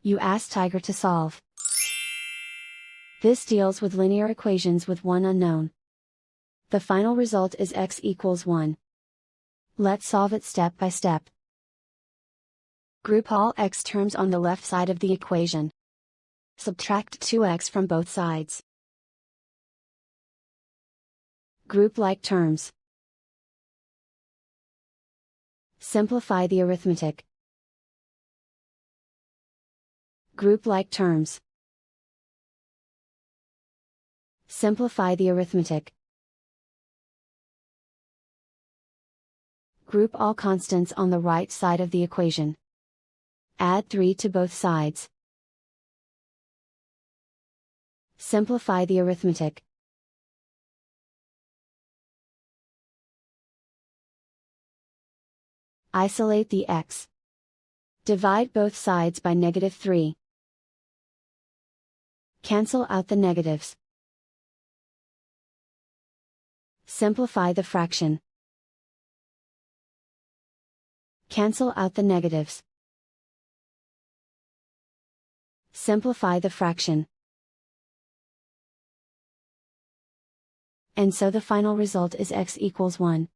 You ask Tiger to solve. This deals with linear equations with one unknown. The final result is x equals 1. Let's solve it step by step. Group all x terms on the left side of the equation. Subtract 2x from both sides. Group like terms. Simplify the arithmetic. Group like terms. Simplify the arithmetic. Group all constants on the right side of the equation. Add 3 to both sides. Simplify the arithmetic. Isolate the x. Divide both sides by -3. Cancel out the negatives. Simplify the fraction. Cancel out the negatives. Simplify the fraction. And so the final result is x equals 1.